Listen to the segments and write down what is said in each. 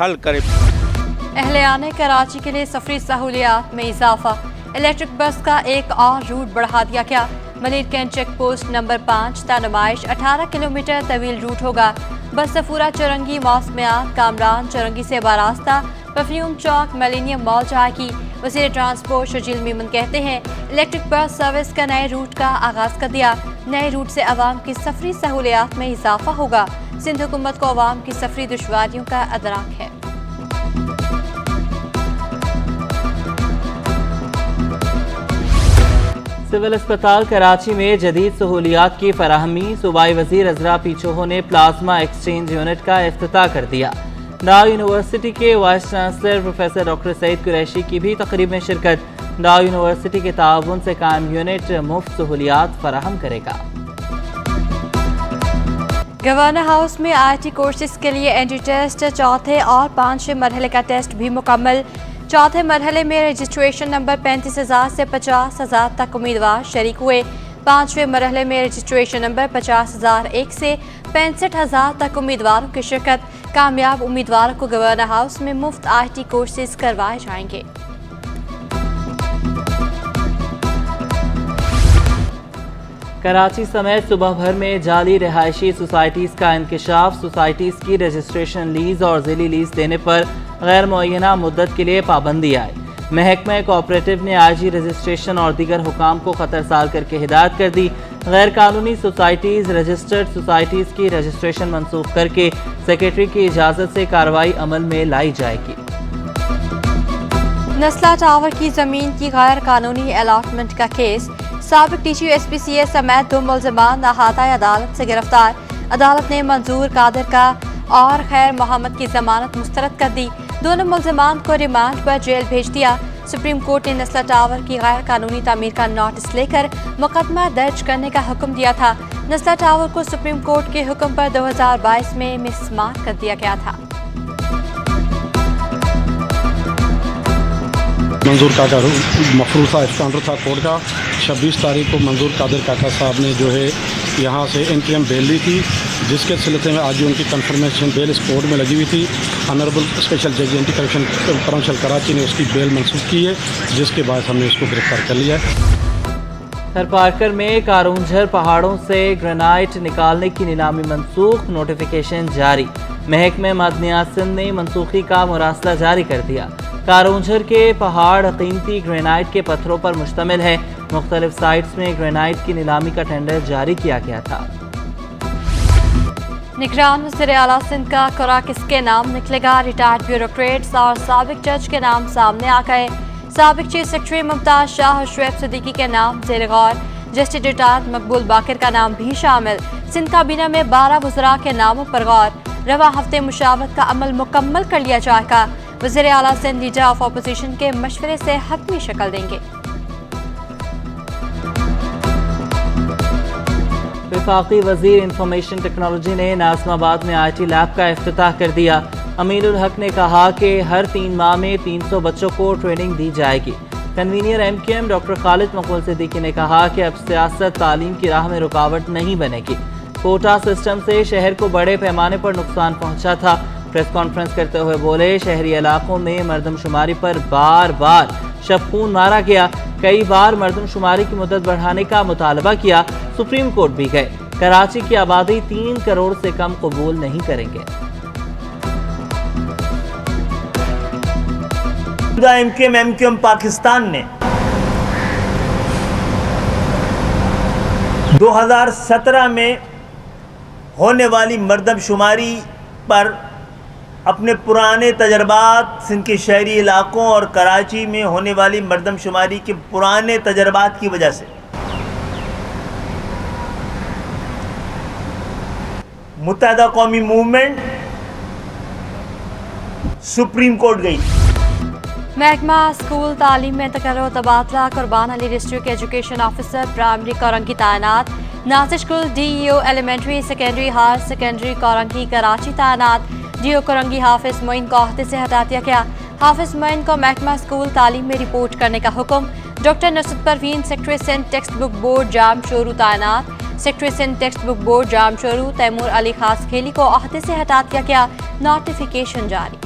हल करे। अहलियाने कराची के लिए सफरी सहूलियात में इजाफा, इलेक्ट्रिक बस का एक और रूट बढ़ा दिया गया। Malir cantt check post number 5 ता नुमाइश 18 किलोमीटर तवील रूट होगा। बस सफूरा चौरंगी मौसमियात कामरान चौरंगी से बारास्ता परफ्यूम चौक मिलेनियम मॉल जाएगी। वज़ीर ट्रांसपोर्ट शजील मीमन कहते हैं इलेक्ट्रिक बस सर्विस का नए रूट का आगाज कर दिया। नए रूट से अवाम की सफरी सहूलियात में इजाफा होगा। सिंध हुकूमत को अवाम की सफरी दुश्वारियों का अदराक है। सिविल अस्पताल कराची में जदीद सहूलियात की फराहमी। सूबाई वजीर अजरा पीछोहो ने प्लाज्मा एक्सचेंज यूनिट का इफ्तिताह कर दिया। डाउ यूनिवर्सिटी के vice chancellor professor doctor Saeed Qureshi की भी तकरीब में शिरकत। डाउ यूनिवर्सिटी के ताउन से कायम यूनिट मुफ्त सहूलियात फराहम करेगा। गवर्नर हाउस में IT कोर्सेज के लिए एंट्री टेस्ट चौथे और पांचवें मरहले का टेस्ट भी मुकम्मल। चौथे मरहले में रजिस्ट्रेशन नंबर 35,000 से 50,000 तक उम्मीदवार शरीक हुए। पांचवें मरहले में रजिस्ट्रेशन नंबर 50,001 से 65,000 तक उम्मीदवारों की शिरकत। कामयाब उम्मीदवारों को गवर्नर हाउस में मुफ्त IT कोर्सेज करवाए जाएंगे। कराची समेत सुबह भर में जाली रिहायशी सोसाइटीज़ का इंकशाफ। सोसाइटीज़ की रजिस्ट्रेशन लीज और ज़िली लीज देने पर गैर मुअय्यना मुद्दत के लिए पाबंदी आई। महकमा कोऑपरेटिव ने IG रजिस्ट्रेशन और दीगर हुकाम को खतरसाल करके हिदायत कर दी। गैर कानूनी सोसाइटीज़ रजिस्टर्ड सोसाइटीज़ की रजिस्ट्रेशन मनसूख करके सेक्रेटरी की इजाज़त से कार्रवाई अमल में लाई जाएगी। नस्ला टावर की ज़मीन की गैर कानूनी अलॉटमेंट का केस। साबिक TCU SPCA समेत 2 मुल्ज़िमान अहाता अदालत से गिरफ्तार। अदालत ने मंजूर कादिर का और खैर मोहम्मद की जमानत मुस्तरद कर दी। दोनों मुल्ज़िमान को रिमांड पर जेल भेज दिया। सुप्रीम कोर्ट ने नस्ला टावर की गैर कानूनी तामीर का नोटिस लेकर मुकदमा दर्ज करने का हुक्म दिया था। नस्ला टावर को सुप्रीम कोर्ट के हुक्म पर 2022 में मिसमार कर दिया गया था। मंजूर काका मफरूज था स्टैंडर्ड था कोर्ट का। 26 तारीख को मंजूर कादिर काका साहब ने जो है यहाँ से इंटरिम बेल ली थी, जिसके सिलसिले में आज उनकी कंफर्मेशन बेल इस कोर्ट में लगी हुई थी। ऑनरेबल स्पेशल जज एंटी करप्शन प्रोविंशियल कराची ने उसकी बेल मंसूख की है, जिसके बाद हमने उसको गिरफ्तार कर लिया है। थरपारकर में कारूंझर पहाड़ों से ग्रेनाइट निकालने की नीलामी मनसूख। नोटिफिकेशन जारी। महकमे मादनियात सिंध ने मनसूखी का मुरासला जारी कर दिया। कारूंझर के पहाड़ कीमती ग्रेनाइट के पत्थरों पर मुश्तमिल है। मुख्तलिफ साइट्स में ग्रेनाइट की नीलामी का टेंडर जारी किया गया था। निगरान वज़ीर आला सिंध का खुरा किसके नाम निकलेगा? रिटायर्ड ब्यूरोक्रेट्स और साबिक जज के नाम सामने आ गए। साबिक चीफ सेक्रेटरी मुमताज शाह और शुएब सिद्दीकी के नाम ज़ेर गौर। जस्टिस रिटायर्ड मकबूल बाकिर का नाम भी शामिल। सिंध काबीना में 12 वज़रा के नामों पर गौर। रवा हफ्ते मुशावरत का अमल मुकम्मल कर लिया जाएगा। वज़ीर आला सिंध लीडर ऑफ अपोजिशन के मशवरे से हतमी शक्ल देंगे। वफाकी वजीर इंफॉर्मेशन टेक्नोलॉजी ने नाज़िमाबाद में IT लैब का इफ्तिताह कर दिया। अमीनुल हक ने कहा कि हर 3 माह में 300 बच्चों को ट्रेनिंग दी जाएगी। कन्वीनियर MQM डॉक्टर खालिद मकबूल सिद्दीकी ने कहा कि अब सियासत तालीम की राह में रुकावट नहीं बनेगी। कोटा सिस्टम से शहर को बड़े पैमाने पर नुकसान पहुंचा था। प्रेस कॉन्फ्रेंस करते हुए बोले, शहरी इलाकों में मरदमशुमारी पर बार बार शबखून मारा गया। कई बार मरदमशुमारी की मुद्दत बढ़ाने का मुतालबा किया। सुप्रीम कोर्ट भी गए। कराची की आबादी 3 करोड़ से कम कबूल नहीं करेंगे। MQM पाकिस्तान ने 2017 में होने वाली मरदमशुमारी पर अपने पुराने तजर्बात, सिंध के शहरी इलाकों और कराची में होने वाली मरदमशुमारी के पुराने तजर्बात की वजह से मुत्तहदा कौमी मूवमेंट सुप्रीम कोर्ट गई। महकमा स्कूल तालीम में तकर्रो तबादला। Qurban Ali district education officer primary Korangi तैनात। Nasir school DEO elementary secondary higher secondary Korangi Karachi तैनात। DO कोरंगी हाफिज मोइन को अहदे से हटा दिया गया। हाफिज मोइन को महकमा स्कूल तालीम में रिपोर्ट करने का हुक्म। डॉक्टर नुसरत परवीन सेक्रेटरी सेंट text book board Jamshoro तैनात। सेक्रेटरी सेंट text book board Jamshoro Taimur Ali Khaskheli को अहदे से हटा दिया गया। नोटिफिकेशन जारी।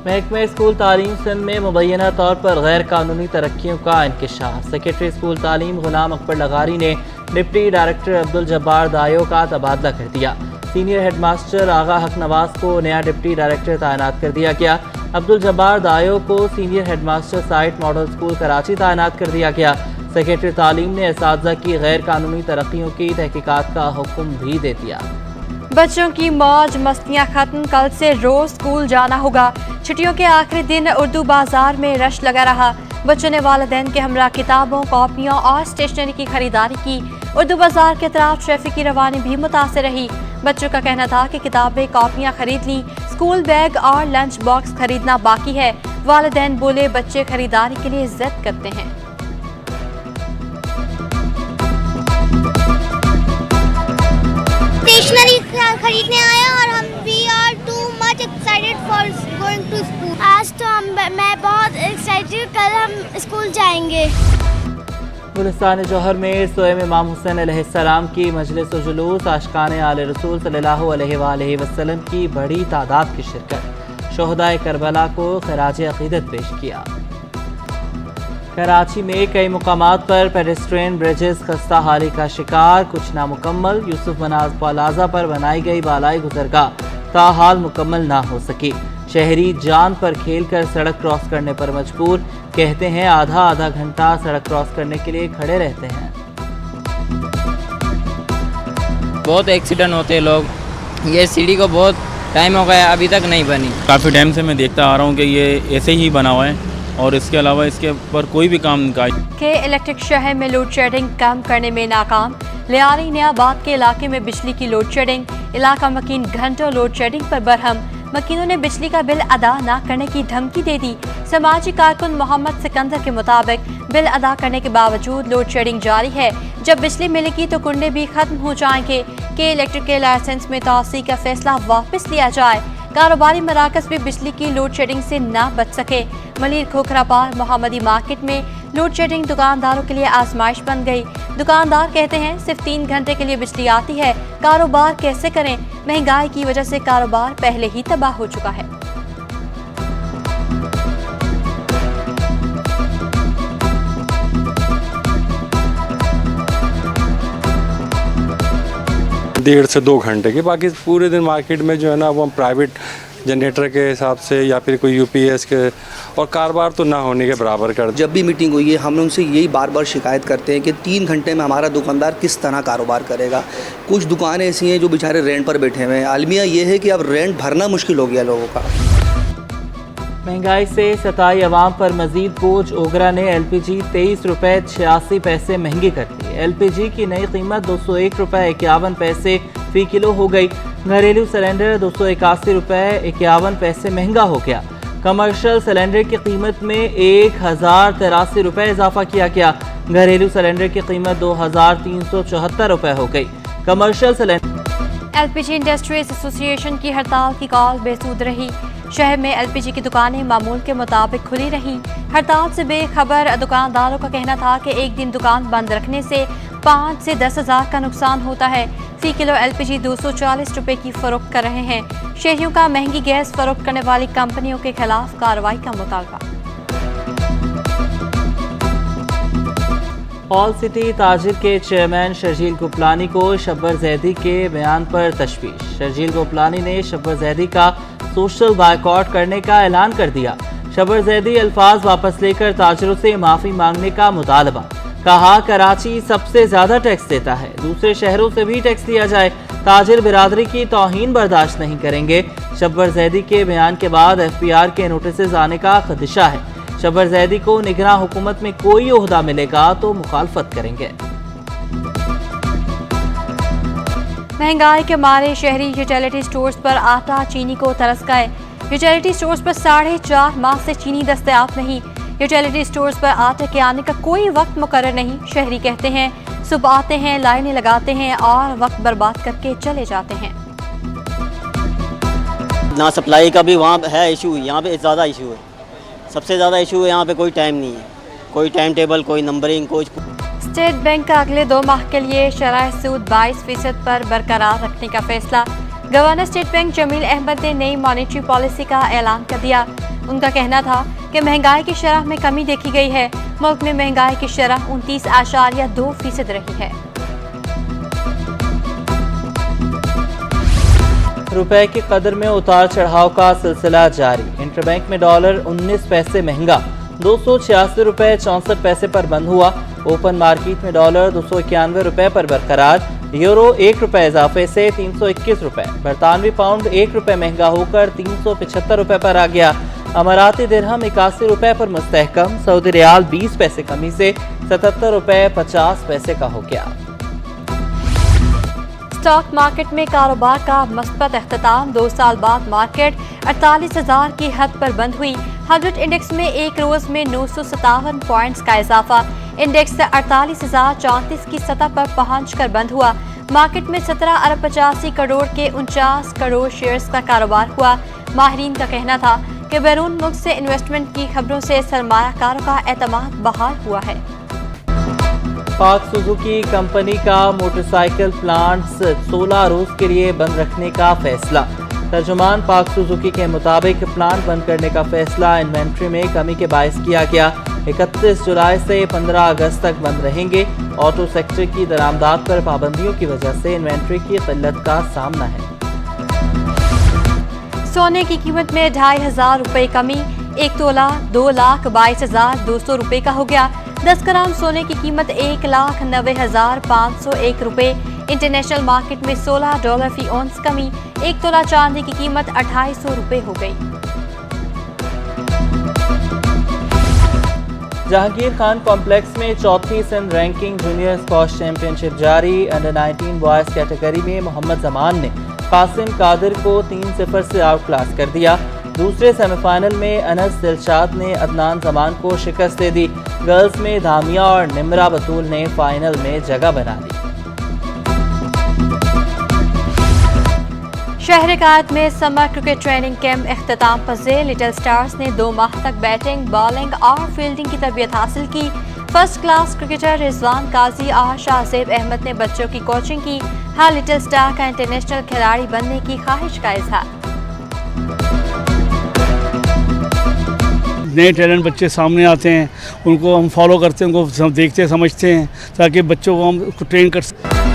महकमे स्कूल तालीम सिंध में मुबैना तौर पर गैर कानूनी तरक्कियों का इंकशाफ। सेक्रेटरी स्कूल तालीम गुलाम अकबर लगारी ने डिप्टी डायरेक्टर अब्दुल जब्बार दायो का तबादला कर दिया। सीनियर हेडमास्टर आगा हक नवाज को नया डिप्टी डायरेक्टर तैनात कर दिया गया। अब्दुल जब्बार दायो को senior headmaster site model school Karachi तैनात कर दिया गया। सेक्रेटरी तालीम ने असातिज़ा की गैर कानूनी तरक्कियों की तहकीकात का हुक्म भी दे दिया। बच्चों की मौज मस्तियां खत्म, कल से रोज स्कूल जाना होगा। छुट्टियों के आखिरी दिन उर्दू बाजार में रश लगा रहा। बच्चों ने वालिदैन के हमरा किताबों, कॉपियों और स्टेशनरी की खरीदारी की। उर्दू बाजार के तरफ ट्रैफिक की रवानी भी मुतासिर रही। बच्चों का कहना था कि किताबें, कॉपियां खरीद ली, स्कूल बैग और लंच बॉक्स खरीदना बाकी है। वालिदैन बोले बच्चे खरीदारी के लिए जिद करते हैं। स्टेशनरी खरीदने आए और हम we are too much excited for going to school. आज तो मैं बहुत एक्साइटेड, कल हम स्कूल जाएंगे। गुलिस्तान जौहर में सोएम इमाम हुसैन अलैहिस्सलाम की मजलिस व जुलूस, आशिकाने आले रसूल सल्लल्लाहु अलैहि वसल्लम की बड़ी तादाद की शिरकत। शोहदाए करबला को खराज अकीदत पेश किया। कराची में कई मुकामात पर पेडेस्ट्रियन ब्रिजेस खस्ता हाली का शिकार, कुछ नामुकम्मल। यूसुफ मनाज प्लाजा पर बनाई गई बालाई गुजरगाह ताहाल मुकम्मल ना हो सकी। शहरी जान पर खेलकर सड़क क्रॉस करने पर मजबूर। कहते हैं आधा घंटा सड़क क्रॉस करने के लिए खड़े रहते हैं। बहुत एक्सीडेंट होते हैं लोग। ये सीढ़ी को बहुत टाइम हो गया, अभी तक नहीं बनी। काफ़ी टाइम से मैं देखता आ रहा हूँ कि ये ऐसे ही बना हुआ है और इसके अलावा इसके ऊपर कोई भी काम का के इलेक्ट्रिक शहर में लोड शेडिंग कम करने में नाकाम। लियारी नियाबाद के इलाके में बिजली की लोड शेडिंग, इलाका मकीन घंटों लोड शेडिंग पर बरहम। मकीनों ने बिजली का बिल अदा न करने की धमकी दे दी। समाजी कारकुन मोहम्मद सिकंदर के मुताबिक बिल अदा करने के बावजूद लोड शेडिंग जारी है। जब बिजली मिलेगी तो कुंडे भी खत्म हो जाएंगे कि इलेक्ट्रिक के लाइसेंस में तोसी का फैसला वापस लिया जाए। कारोबारी मराकज भी बिजली की लोड शेडिंग से ना बच सके। मलिर खोखरापार मोहम्मदी मार्केट में लोड शेडिंग दुकानदारों के लिए आजमाइश बन गई। दुकानदार कहते हैं सिर्फ 3 घंटे के लिए बिजली आती है, कारोबार कैसे करें। महंगाई की वजह से कारोबार पहले ही तबाह हो चुका है। डेढ़ से 2 घंटे के, बाकी पूरे दिन मार्केट में जो है ना वो हम प्राइवेट जनरेटर के हिसाब से या फिर कोई यूपीएस के, और कारोबार तो ना होने के बराबर कर। जब भी मीटिंग हुई है हम उनसे यही बार बार शिकायत करते हैं कि 3 घंटे में हमारा दुकानदार किस तरह कारोबार करेगा। कुछ दुकानें ऐसी हैं जो बेचारे रेंट पर बैठे हुए हैं। अलमिया ये है कि अब रेंट भरना मुश्किल हो गया लोगों का। महंगाई से सताई अवाम पर मजीद बोझ। ओगरा ने LPG 23 रुपये 86 पैसे महंगी कर दी। LPG की नई कीमत 201 रुपये 51 पैसे फी किलो हो गई। घरेलू सिलेंडर 281 रुपये 51 पैसे महंगा हो गया। कमर्शियल सिलेंडर की कीमत में 1083 रुपये इजाफा किया गया। घरेलू सिलेंडर की कीमत 2374 रुपये हो गई। Commercial cylinder LPG industries association की हड़ताल की कॉल बेसूद रही। शहर में LPG की दुकानें मामूल के मुताबिक खुली रहीं। हड़ताल से बेखबर दुकानदारों का कहना था कि एक दिन दुकान बंद रखने से 5 से 10 हज़ार का नुकसान होता है। फी किलो LPG 240 रुपये की फरोख्त कर रहे हैं। शहरियों का महंगी गैस फरोख्त करने वाली कंपनियों के खिलाफ कार्रवाई का मुतालबा। हॉल सिटी ताजिर के चेयरमैन शर्जील गोपलानी को शब्बर जैदी के बयान पर तशवीश। शर्जील गोपलानी ने शब्बर जैदी का सोशल बायकॉट करने का ऐलान कर दिया। शब्बर जैदी अल्फाज वापस लेकर ताजिरों से माफ़ी मांगने का मुतालबा। कहा कराची सबसे ज़्यादा टैक्स देता है, दूसरे शहरों से भी टैक्स लिया जाए। ताजिर बिरादरी की तौहीन बर्दाश्त नहीं करेंगे। शब्बर जैदी के बयान के बाद FPR के नोटिस आने का खदशा है। शब्बर जैदी को निगरां हुकूमत में कोई ओहदा मिलेगा तो मुखालफत करेंगे। महंगाई के मारे शहरी यूटिलिटी स्टोर्स पर आटा चीनी को तरस गए। यूटिलिटी स्टोर्स पर 4.5 माह से चीनी दस्तयाब नहीं। यूटिलिटी स्टोर्स पर आटे के आने का कोई वक्त मुकर्रर नहीं। शहरी कहते हैं सुबह आते हैं, लाइनें लगाते हैं और वक्त बर्बाद करके चले जाते हैं। ना सप्लाई का भी वहाँ है इशू, यहाँ पे ज़्यादा इशू है। सबसे ज़्यादा इशू है यहाँ पे कोई टाइम नहीं है, कोई टाइम टेबल, कोई नंबरिंग, कोई। स्टेट बैंक का अगले 2 माह के लिए शरह सूद 22% पर बरकरार रखने का फैसला। Governor state bank Jameel Ahmed ने नई मॉनेटरी पॉलिसी का ऐलान कर दिया। उनका कहना था कि महंगाई की शरह में कमी देखी गई है। मुल्क में महंगाई की शरह 29.2% रही है। रुपए की कदर में उतार चढ़ाव का सिलसिला जारी। इंटरबैंक में डॉलर 19 पैसे महंगा 286 रुपए 64 पैसे पर बंद हुआ। ओपन मार्केट में डॉलर 291 रुपए पर बरकरार। यूरो 1 रुपए इजाफे से 321 रुपए। बरतानवी पाउंड 1 रुपए महंगा होकर 375 रुपए पर आ गया। अमाराती दिरहम 81 रुपए पर मुस्तहकम। सऊदी रियाल 20 पैसे कमी से 77 रुपए 50 पैसे का हो गया। स्टॉक मार्केट में कारोबार का मस्बत अख्ताम। 2 साल बाद मार्केट 48,000 की हद पर बंद हुई। 100 इंडेक्स में एक रोज में 957 पॉइंट्स का इजाफा। इंडेक्स 48,034 की सतह पर पहुंचकर बंद हुआ। मार्केट में 17 अरब 85 करोड़ के 49 करोड़ शेयर्स का कारोबार हुआ। माहिरीन का कहना था कि बैरून मुल्क से इन्वेस्टमेंट की खबरों से सरमायाकारों का एतमाद बहाल हुआ है। पाक सुजुकी कंपनी का मोटरसाइकिल प्लांट 16 रोज के लिए बंद रखने का फैसला। तर्जुमान पाक सुजुकी के मुताबिक प्लांट बंद करने का फैसला इन्वेंट्री में कमी के बायस किया गया। 31 जुलाई से 15 अगस्त तक बंद रहेंगे। ऑटो सेक्टर की दरामदात पर पाबंदियों की वजह से इन्वेंट्री की किल्लत का सामना है। सोने की कीमत में 2,500 रुपए कमी। 1 तोला 2,22,200 रुपए का हो गया। 10 ग्राम सोने की कीमत 1,90,501 रुपए। इंटरनेशनल मार्केट में $16 फी औंस कमी। 1 तोला चांदी की कीमत 2,800 रुपए हो गई। जहांगीर खान कॉम्प्लेक्स में चौथी Sindh ranking junior squash championship जारी। अंडर 19 बॉयज कैटेगरी में मोहम्मद जमान ने कासिम कादिर को 3-0 से आउट क्लास कर दिया। दूसरे सेमीफाइनल में अनस दिलशाद ने अदनान जमान को शिकस्त दे दी। गर्ल्स में धामिया और निमरा बतूल ने फाइनल में जगह बना ली। शहर कायद में समर क्रिकेट ट्रेनिंग कैंप इख्तिताम पज़ीर। लिटिल स्टार्स ने 2 माह तक बैटिंग, बॉलिंग और फील्डिंग की तरबियत हासिल की। फर्स्ट क्लास क्रिकेटर रिजवान काजी और शाहजेब अहमद ने बच्चों की कोचिंग की। हर लिटिल स्टार का इंटरनेशनल खिलाड़ी बनने की ख्वाहिश का इजहार। नए टैलेंट बच्चे सामने आते हैं, उनको हम फॉलो करते हैं, उनको देखते समझते हैं ताकि बच्चों को हम ट्रेन कर सकें।